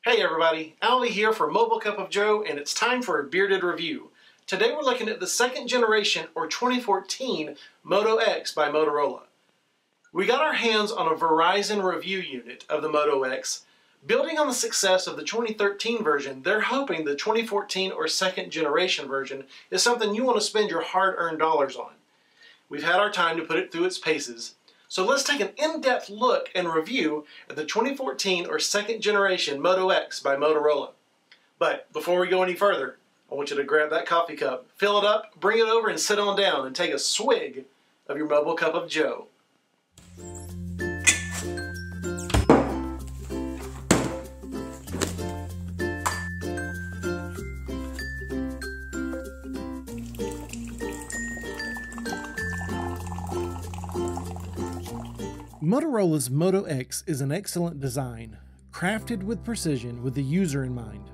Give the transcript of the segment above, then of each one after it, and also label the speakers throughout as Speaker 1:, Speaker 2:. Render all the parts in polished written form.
Speaker 1: Hey everybody, Alvie here for Mobile Cup of Joe, and it's time for a bearded review. Today we're looking at the second generation or 2014 Moto X by Motorola. We got our hands on a Verizon review unit of the Moto X. Building on the success of the 2013 version, they're hoping the 2014 or second generation version is something you want to spend your hard-earned dollars on. We've had our time to put it through its paces. So let's take an in-depth look and review at the 2014 or second generation Moto X by Motorola. But before we go any further, I want you to grab that coffee cup, fill it up, bring it over and sit on down and take a swig of your Mobile Cup of Joe. Motorola's Moto X is an excellent design, crafted with precision with the user in mind.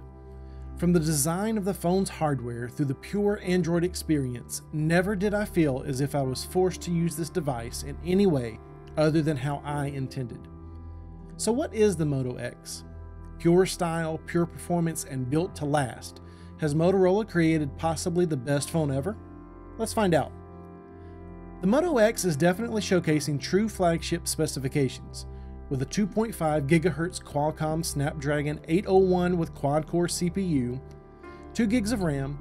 Speaker 1: From the design of the phone's hardware through the pure Android experience, never did I feel as if I was forced to use this device in any way other than how I intended. So what is the Moto X? Pure style, pure performance, and built to last. Has Motorola created possibly the best phone ever? Let's find out. The Moto X is definitely showcasing true flagship specifications, with a 2.5 GHz Qualcomm Snapdragon 801 with quad-core CPU, 2 gigs of RAM,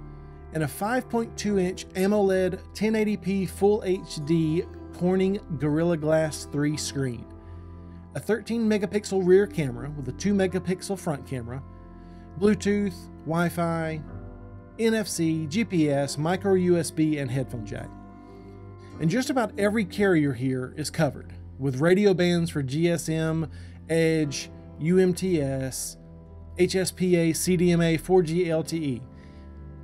Speaker 1: and a 5.2-inch AMOLED 1080p Full HD Corning Gorilla Glass 3 screen, a 13-megapixel rear camera with a 2-megapixel front camera, Bluetooth, Wi-Fi, NFC, GPS, micro USB, and headphone jack. And just about every carrier here is covered, with radio bands for GSM, Edge, UMTS, HSPA, CDMA, 4G LTE.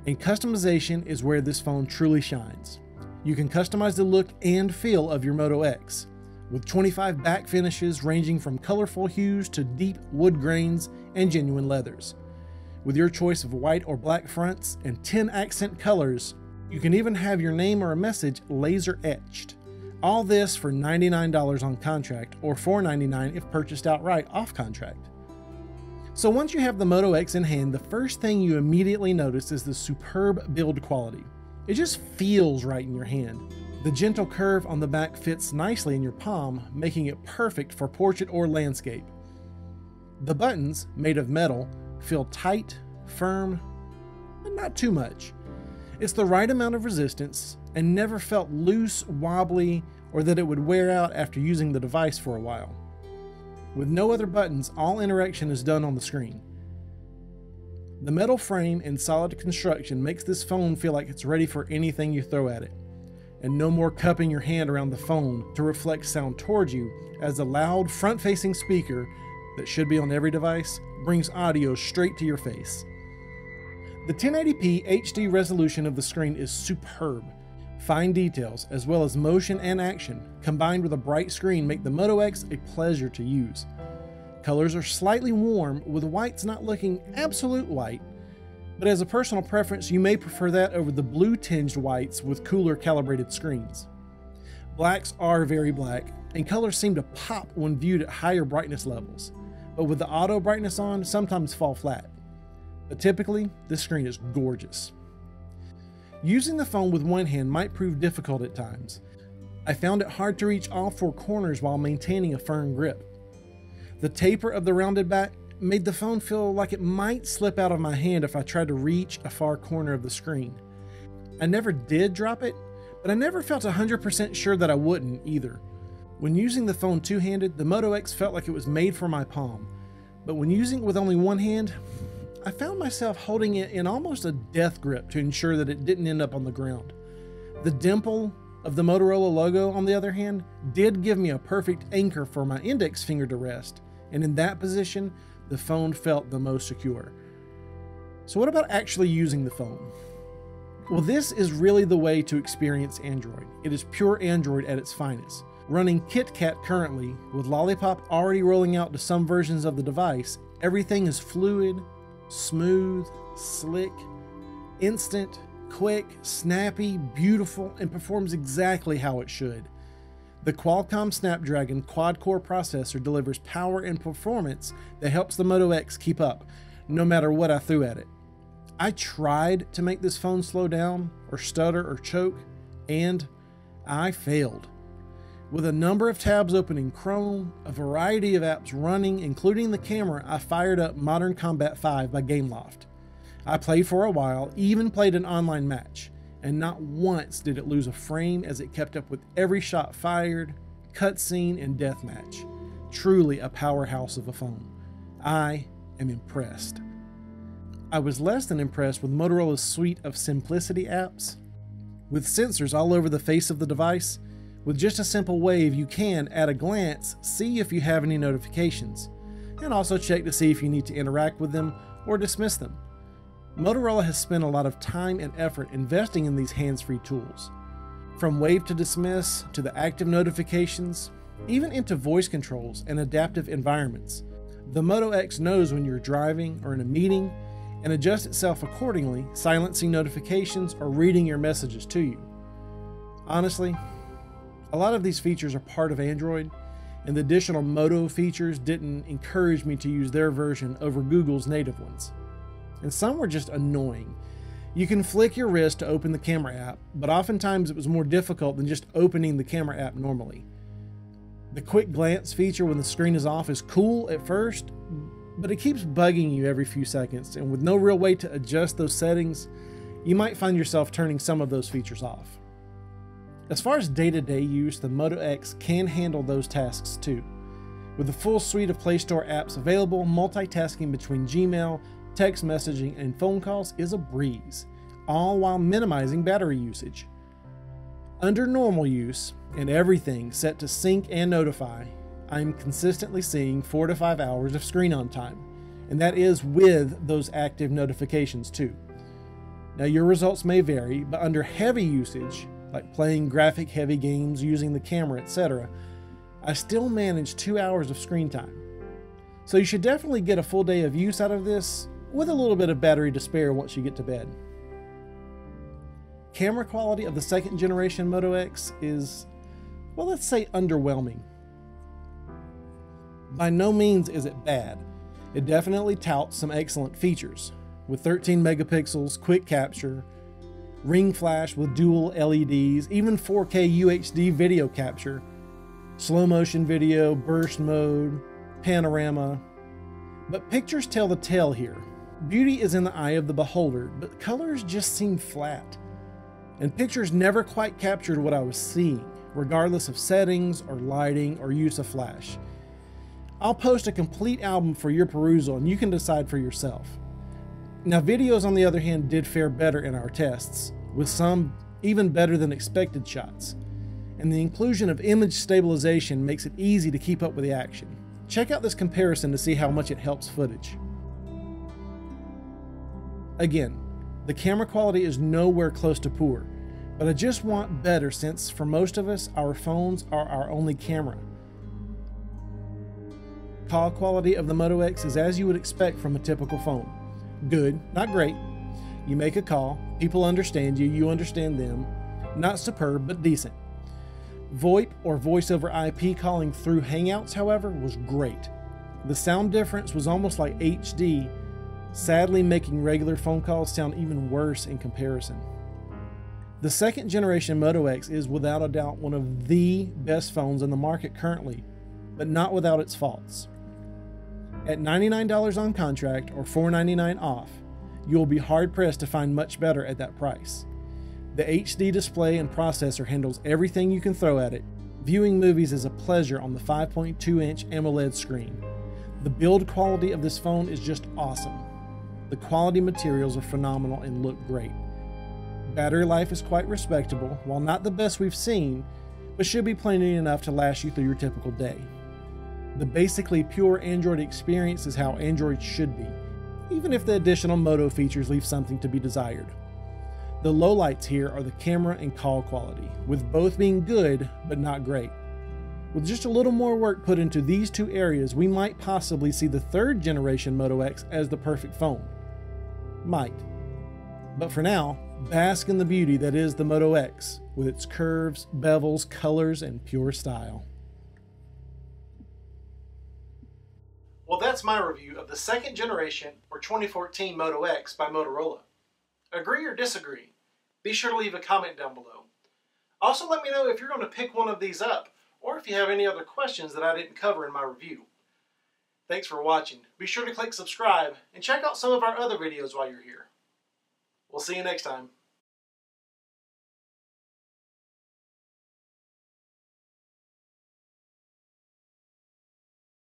Speaker 1: And customization is where this phone truly shines. You can customize the look and feel of your Moto X, with 25 back finishes ranging from colorful hues to deep wood grains and genuine leathers. With your choice of white or black fronts and 10 accent colors, you can even have your name or a message laser etched. All this for $99 on contract or $499 if purchased outright off contract. So once you have the Moto X in hand, the first thing you immediately notice is the superb build quality. It just feels right in your hand. The gentle curve on the back fits nicely in your palm, making it perfect for portrait or landscape. The buttons, made of metal, feel tight, firm, but not too much. It's the right amount of resistance and never felt loose, wobbly, or that it would wear out after using the device for a while. With no other buttons, all interaction is done on the screen. The metal frame and solid construction makes this phone feel like it's ready for anything you throw at it. And no more cupping your hand around the phone to reflect sound towards you, as the loud front-facing speaker that should be on every device brings audio straight to your face. The 1080p HD resolution of the screen is superb. Fine details, as well as motion and action, combined with a bright screen, make the Moto X a pleasure to use. Colors are slightly warm, with whites not looking absolute white, but as a personal preference, you may prefer that over the blue-tinged whites with cooler calibrated screens. Blacks are very black, and colors seem to pop when viewed at higher brightness levels, but with the auto brightness on, sometimes fall flat. But typically, this screen is gorgeous. Using the phone with one hand might prove difficult at times. I found it hard to reach all four corners while maintaining a firm grip. The taper of the rounded back made the phone feel like it might slip out of my hand if I tried to reach a far corner of the screen. I never did drop it, but I never felt 100% sure that I wouldn't either. When using the phone two-handed, the Moto X felt like it was made for my palm, but when using it with only one hand, I found myself holding it in almost a death grip to ensure that it didn't end up on the ground. The dimple of the Motorola logo, on the other hand, did give me a perfect anchor for my index finger to rest, and in that position, the phone felt the most secure. So what about actually using the phone? Well, this is really the way to experience Android. It is pure Android at its finest. Running KitKat currently, with Lollipop already rolling out to some versions of the device, everything is fluid, smooth, slick, instant, quick, snappy, beautiful, and performs exactly how it should. The Qualcomm Snapdragon quad-core processor delivers power and performance that helps the Moto X keep up, no matter what I threw at it. I tried to make this phone slow down, or stutter, or choke, and I failed. With a number of tabs open in Chrome, a variety of apps running, including the camera, I fired up Modern Combat 5 by Gameloft. I played for a while, even played an online match, and not once did it lose a frame as it kept up with every shot fired, cutscene, and deathmatch. Truly a powerhouse of a phone. I am impressed. I was less than impressed with Motorola's suite of simplicity apps. With sensors all over the face of the device, with just a simple wave you can, at a glance, see if you have any notifications, and also check to see if you need to interact with them or dismiss them. Motorola has spent a lot of time and effort investing in these hands-free tools. From wave to dismiss, to the active notifications, even into voice controls and adaptive environments. The Moto X knows when you're driving or in a meeting and adjusts itself accordingly, silencing notifications or reading your messages to you. Honestly, a lot of these features are part of Android, and the additional Moto features didn't encourage me to use their version over Google's native ones. And some were just annoying. You can flick your wrist to open the camera app, but oftentimes it was more difficult than just opening the camera app normally. The quick glance feature when the screen is off is cool at first, but it keeps bugging you every few seconds, and with no real way to adjust those settings, you might find yourself turning some of those features off. As far as day-to-day use, the Moto X can handle those tasks too. With a full suite of Play Store apps available, multitasking between Gmail, text messaging, and phone calls is a breeze, all while minimizing battery usage. Under normal use, and everything set to sync and notify, I'm consistently seeing 4 to 5 hours of screen on time, and that is with those active notifications too. Now your results may vary, but under heavy usage, like playing graphic heavy games, using the camera, etc., I still manage 2 hours of screen time. So you should definitely get a full day of use out of this, with a little bit of battery to spare once you get to bed. Camera quality of the second generation Moto X is, well, let's say underwhelming. By no means is it bad. It definitely touts some excellent features, with 13 megapixels, quick capture, ring flash with dual LEDs, even 4K UHD video capture, slow motion video, burst mode, panorama. But pictures tell the tale here. Beauty is in the eye of the beholder, but colors just seem flat. And pictures never quite captured what I was seeing, regardless of settings or lighting or use of flash. I'll post a complete album for your perusal and you can decide for yourself. Now videos on the other hand did fare better in our tests, with some even better than expected shots. And the inclusion of image stabilization makes it easy to keep up with the action. Check out this comparison to see how much it helps footage. Again, the camera quality is nowhere close to poor, but I just want better since for most of us, our phones are our only camera. Call quality of the Moto X is as you would expect from a typical phone. Good, not great. You make a call, people understand you, you understand them. Not superb, but decent. VoIP or voice over IP calling through Hangouts, however, was great. The sound difference was almost like HD, sadly making regular phone calls sound even worse in comparison. The second generation Moto X is without a doubt one of the best phones in the market currently, but not without its faults. At $99 on contract or $499 off, you will be hard-pressed to find much better at that price. The HD display and processor handles everything you can throw at it. Viewing movies is a pleasure on the 5.2-inch AMOLED screen. The build quality of this phone is just awesome. The quality materials are phenomenal and look great. Battery life is quite respectable, while not the best we've seen, but should be plenty enough to last you through your typical day. The basically pure Android experience is how Android should be, even if the additional Moto features leave something to be desired. The lowlights here are the camera and call quality, with both being good but not great. With just a little more work put into these two areas, we might possibly see the third generation Moto X as the perfect phone. Might. But for now, Bask in the beauty that is the Moto X, with its curves, bevels, colors, and pure style. Well, that's my review of the second generation or 2014 Moto X by Motorola. Agree or disagree? Be sure to leave a comment down below. Also, let me know if you're going to pick one of these up, or if you have any other questions that I didn't cover in my review. Thanks for watching. Be sure to click subscribe and check out some of our other videos while you're here. We'll see you next time.